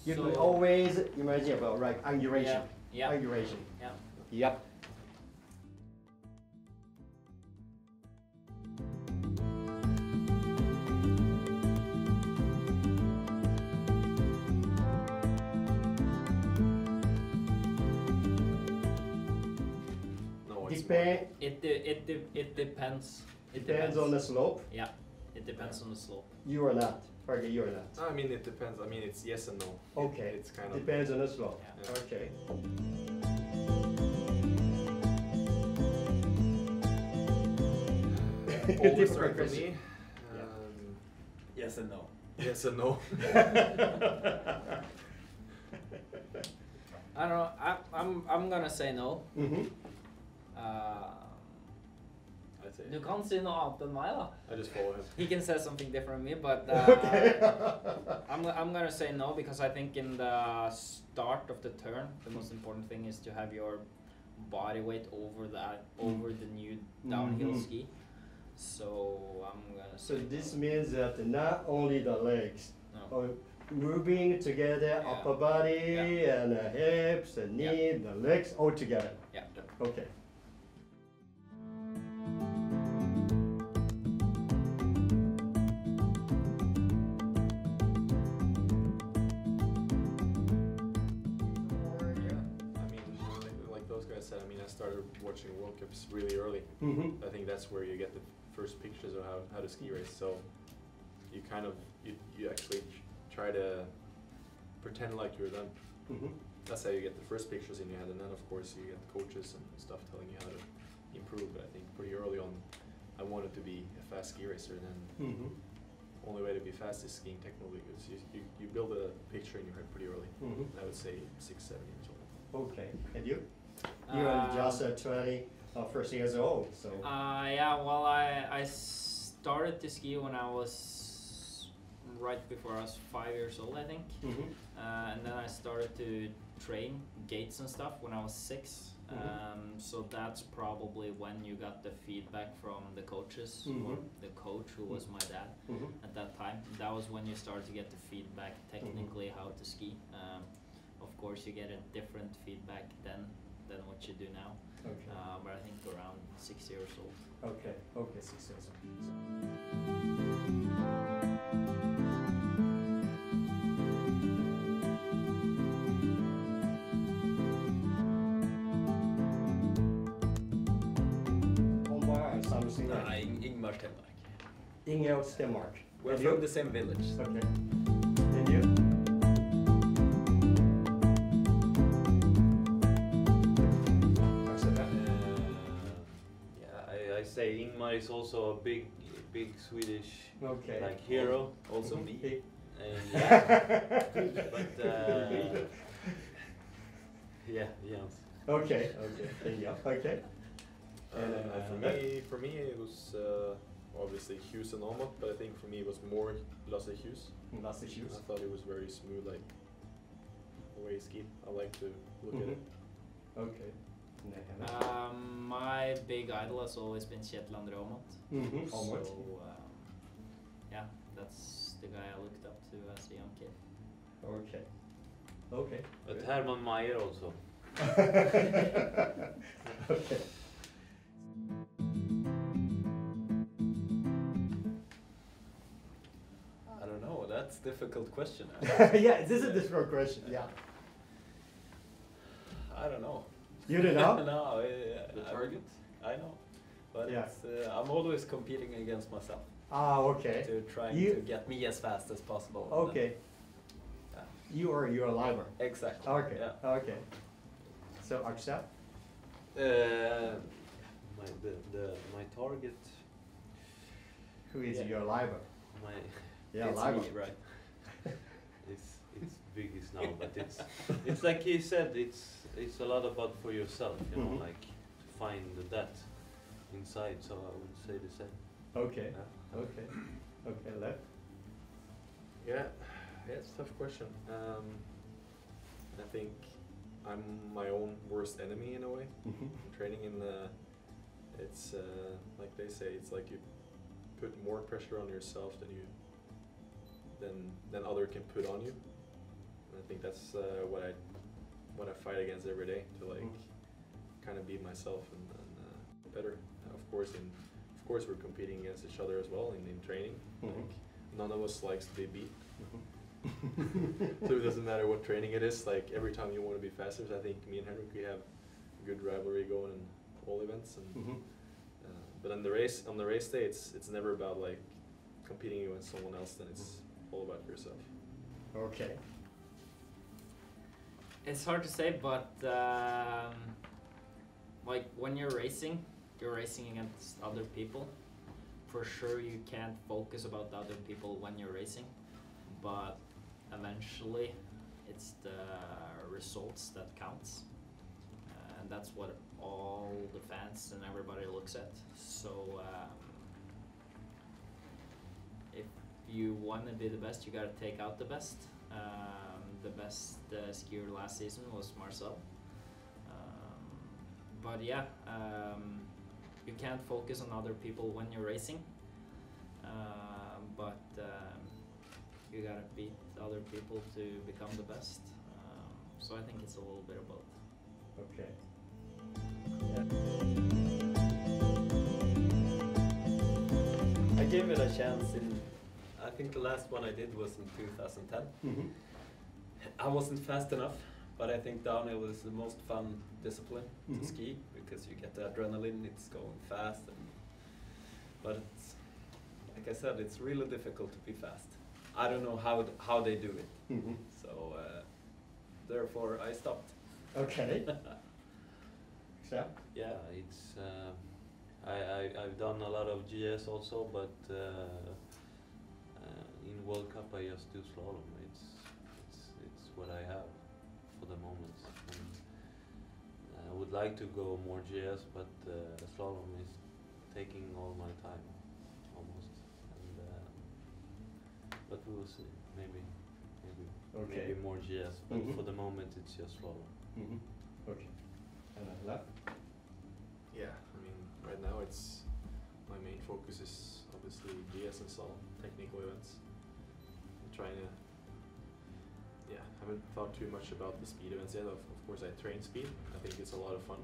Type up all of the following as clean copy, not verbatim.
You So- could always imagine about right undulation. Yeah. Undulation. Yeah. Yep. No, it's It depends. It Depends on the slope. Yeah, it depends on the slope. You are not. Okay, you are not. I mean, it depends. I mean, it's yes and no. Okay. It's kind of. Depends on the slope. Yeah. Okay. Always Different start for question. me. Yes and no. Yes and no. I don't know. I'm gonna say no. Mm-hmm. I'd say. Du kan si noe annet enn meg, da. I just follow him. He can say something different from me, but Okay. I'm gonna say no because I think in the start of the turn, the most important thing is to have your body weight over the new downhill Mhm. ski. So I'm gonna So say this no. means that not only the legs No. are moving together, Yeah. upper body and hips and knee, the legs all together. Yeah. Okay. I mean, like those guys said, I mean, I started watching World Cups really early. Mm-hmm. I think that's where you get the first pictures of how to ski race. So you kind of, you actually try to pretend like you're them. Mm-hmm. That's how you get the first pictures in your head, and then of course you get coaches and stuff telling you how to improve. But I think pretty early on, I wanted to be a fast ski racer, and then Mm-hmm. only way to be fast is skiing technically, because you build a picture in your head pretty early. Mm-hmm. I would say 6-7 years old. Okay. And you? You are just 20, first years old, so. Yeah, well, I started to ski when I was right before I was 5 years old, I think. Mm-hmm. And then I started to train gates and stuff when I was 6. So that's probably when you got the feedback from the coaches or the coach who was my dad Mm-hmm. at that time. That was when you start to get the feedback technically how to ski. Of course, you get a different feedback then than what you do now. Okay. But I think around 6 years old. Okay. Okay. 6 years old. Omar and something No, like Ingmar Stenmark. Ingeld Stenmark. We're And from you? the same village. Okay. And you? Axel, Yeah, I say Ingmar is also a big Swedish Okay. like hero. Also me. He- Yeah, but yeah, Jens. Okay. Okay. Yeah. Okay. For me, it was obviously Hughes and Aamodt, but I think for me it was more Lasse Hughes. That's the I shoes. thought it was very smooth, like the way he skied. I like to look at it. Okay. My big idol has always been Kjetil André Aamodt. Mm-hmm. So yeah, that's the guy I looked up to as a young kid. Okay. Okay. But Herman Mayer also. Okay. I don't know. That's a difficult question. Yeah, this is a difficult question. Yeah. I don't know. You don't know? No. The target? I know, but Yeah. it's, I'm always competing against myself Ah, okay. to try You- to get me as fast as possible. and then- Okay. Yeah. You're a liver. Exactly. Okay. Yeah. Okay. So Axel? My target, Who is Yeah. your liver? my Yeah, It's liver. me, right? it's biggest now, but it's like he said, it's a lot about for yourself, you know, Mhm. like to find that inside. So I would say the same. Okay. Yeah. Okay. Okay, left. Yeah, it's a tough question. I think I'm my own worst enemy in a way. Mm-hmm. Training in it's like they say, it's like you put more pressure on yourself than other can put on you. I think that's what I fight against every day, to like kind of be myself and better. Of course, we're competing against each other as well in training. Like, none of us likes to be beat. So it doesn't matter what training it is. Like every time you want to be faster, so I think me and Henrik, we have a good rivalry going in all events. And but on the race day, it's never about like competing against someone else. Then it's all about yourself. Okay. It's hard to say, but like when you're racing against other people. For sure, you can't focus about the other people when you're racing, but eventually, it's the results that counts, and that's what all the fans and everybody looks at. So, if you want to be the best, you gotta take out the best. The best skier last season was Marcel. But yeah, you can't focus on other people when you're racing, but you gotta beat other people to become the best. So I think it's a little bit of both. Okay. I gave it a chance I think the last one I did was in 2010. I wasn't fast enough, but I think downhill is the most fun discipline to ski, because you get the adrenaline, it's going fast, but it's, like I said, it's really difficult to be fast. I don't know how they do it, so therefore I stopped. Okay. So? Yeah, it's I've done a lot of GS also, but in World Cup I just do slalom. It's what I have for the moment. And I would like to go more GS, but slalom is taking all my time almost. And but we will see. Maybe more GS. But for the moment, it's just slalom. Okay. And left? Yeah, I mean, right now it's my main focus is obviously GS and slalom, technical events. I'm trying to, haven't thought too much about the speed events yet. Of course, I train speed. I think it's a lot of fun.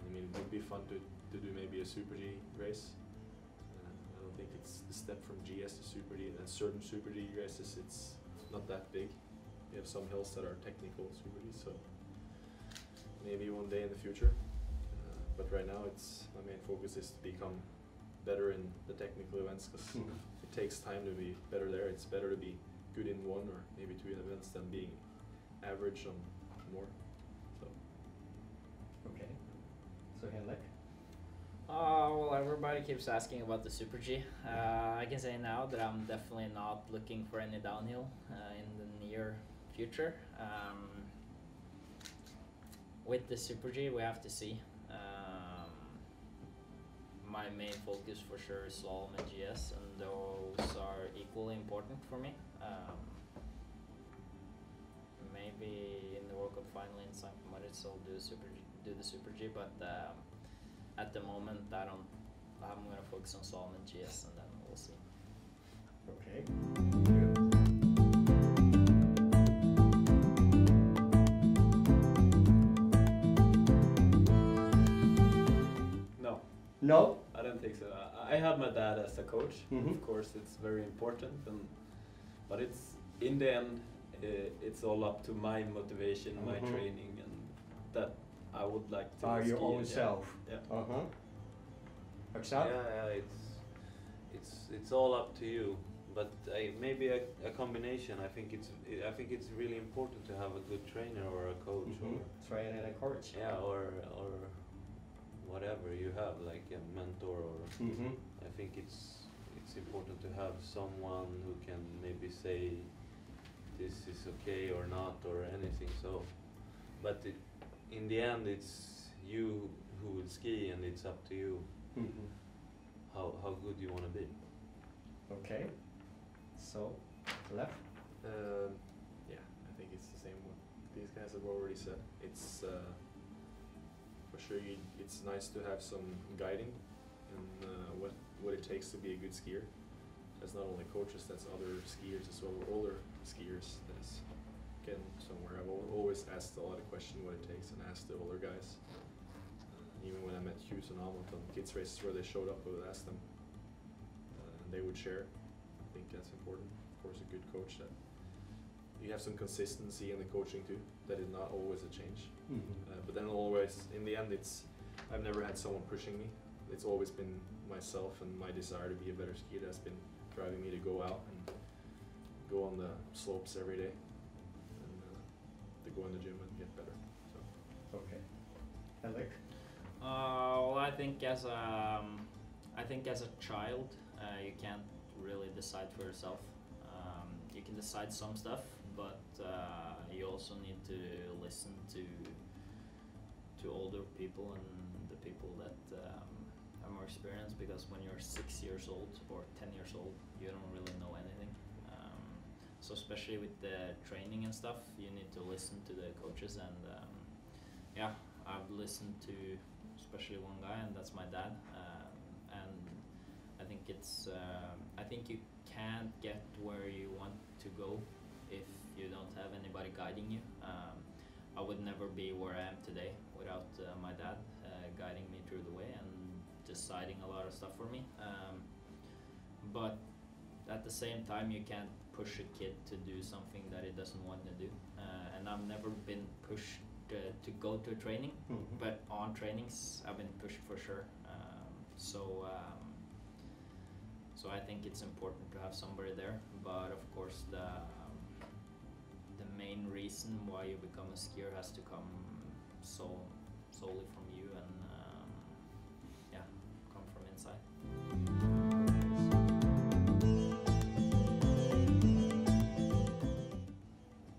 I mean, it would be fun to do maybe a Super G race. I don't think it's the step from GS to Super G. And certain Super G races, it's not that big. We have some hills that are technical Super G, so maybe one day in the future. But right now, my main focus is to become better in the technical events, because it takes time to be better there. It's better to be good in one or maybe two events than being average on more. So. Okay. So Henrik? Well, everybody keeps asking about the Super G. I can say now that I'm definitely not looking for any downhill in the near future. With the Super G, we have to see. My main focus for sure is slalom and GS, and those are equally important for me. Maybe in the World Cup final in St. Moritz I'll do the Super G, but at the moment I'm gonna focus on slalom and GS, and then we'll see. Okay. No. No? I don't think so. I had my dad as a coach. Mhm. Of course, it's very important, but it's in the end, it's all up to my motivation, my training, and that I would like to. Your ski own again. self. Yeah. Axel? Yeah, it's all up to you. But maybe a combination. I think it's really important to have a good trainer or a coach or Train and a coach. or whatever you have, like a mentor, or I think it's important to have someone who can maybe say this is okay or not or anything. So, but in the end, it's you who will ski, and it's up to you how good you want to be. Okay. So, left? Yeah, I think it's the same one these guys have already said. It's for sure it's nice to have some guiding in what it takes to be a good skier. That's not only coaches, that's other skiers as well, older skiers that asked a lot of questions what it takes, and asked the older guys. Even when I met Hughes and Almond on kids races where they showed up, I would ask them, and they would share. I think that's important. Of course, a good coach that you have some consistency in the coaching too. That is not always a change. But then always, in the end, I've never had someone pushing me. It's always been myself and my desire to be a better skier that's been driving me to go out and go on the slopes every day and to go in the gym and get better. So. Okay. Alec? Well, I think as a child, you can't really decide for yourself. You can decide some stuff, but you also need to listen to older people and the people that are more experienced, because when you're 6 years old or 10 years old, you don't really know anything. So especially with the training and stuff, you need to listen to the coaches, and yeah, I've listened to especially one guy, and that's my dad. And I think I think you can't get where you want to go if you don't have anybody guiding you. I would never be where I am today without my dad guiding me through the way and deciding a lot of stuff for me. But at the same time, you can't push a kid to do something that he doesn't want to do. And I've never been pushed to go to a training, but on trainings I've been pushed for sure. So I think it's important to have somebody there. But of course, the main reason why you become a skier has to come solely from you, and yeah, come from inside.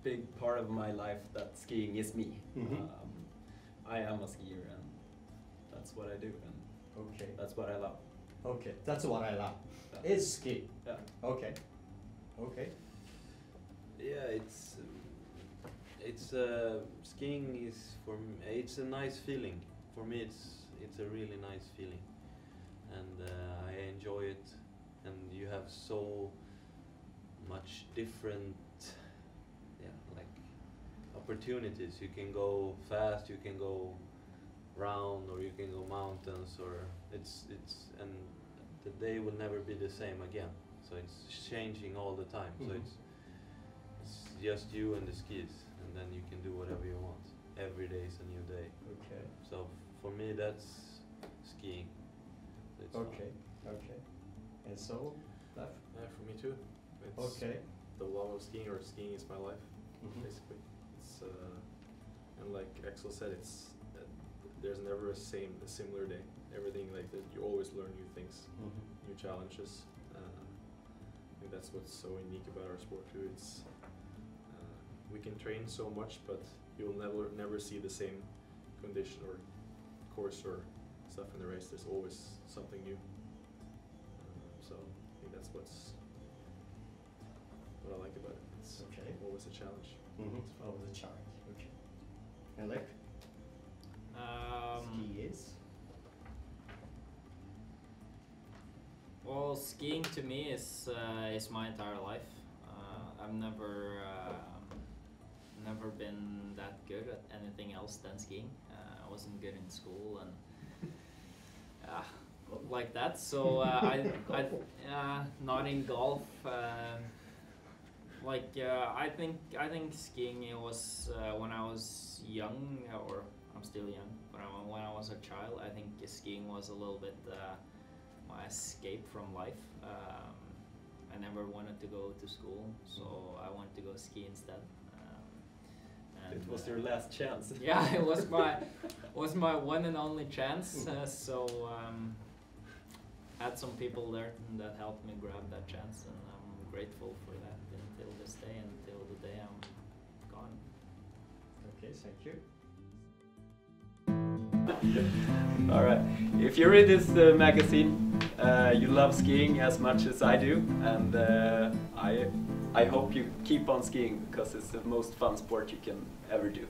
Big part of my life that skiing is me. I am a skier, and that's what I do, and Okay. that's what I love. Okay, that's what I love. Yeah. Is ski. Yeah. Okay. Okay. Yeah, it's skiing is it's a nice feeling. For me, it's a really nice feeling, and I enjoy it. And you have so much different, like opportunities. You can go fast, you can go round, or you can go mountains, or and the day will never be the same again. So it's changing all the time. So it's just you and the skis, and then you can do whatever you want. Every day is a new day. Okay. So for me, that's skiing. So it's Okay. Okay. And so, Leif? Yeah, for me too. It's Okay. the love of skiing, or skiing is my life, basically. It's and like Axel said, it's there's never a similar day. Everything like that, you always learn new things, new challenges. I think that's what's so unique about our sport too. It's we can train so much, but you'll never see the same condition or course or stuff in the race. There's always something new. So I think that's what I like about it. It's Okay. always a challenge. Oh, the challenge. Okay. Alec? Ski is? Well, skiing to me is my entire life. I've never been that good at anything else than skiing. I wasn't good in school and like that. So I not in golf. I think skiing, it was when I was young, or I'm still young, but when I was a child, I think skiing was a little bit my escape from life. I never wanted to go to school, so I wanted to go ski instead. It was your last chance. Yeah, it was my one and only chance. Had some people there that helped me grab that chance, and I'm grateful for that until this day, until the day I'm gone. Okay, thank you. All right. If you read this magazine, you love skiing as much as I do, and I hope you keep on skiing, because it's the most fun sport you can ever do.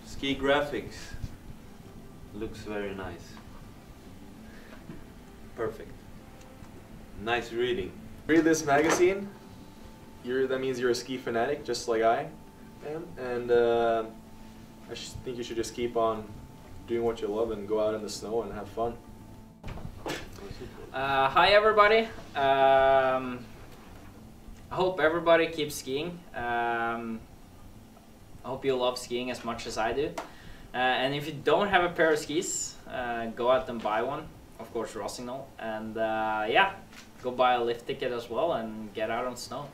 Ski graphics looks very nice. Perfect. Nice reading. Read this magazine. That means you're a ski fanatic, just like I. And I think you should just keep on doing what you love and go out in the snow and have fun. Hi everybody. I hope everybody keeps skiing. I hope you love skiing as much as I do. And if you don't have a pair of skis, go out and buy one. Of course, Rossignol. And yeah, go buy a lift ticket as well and get out on snow.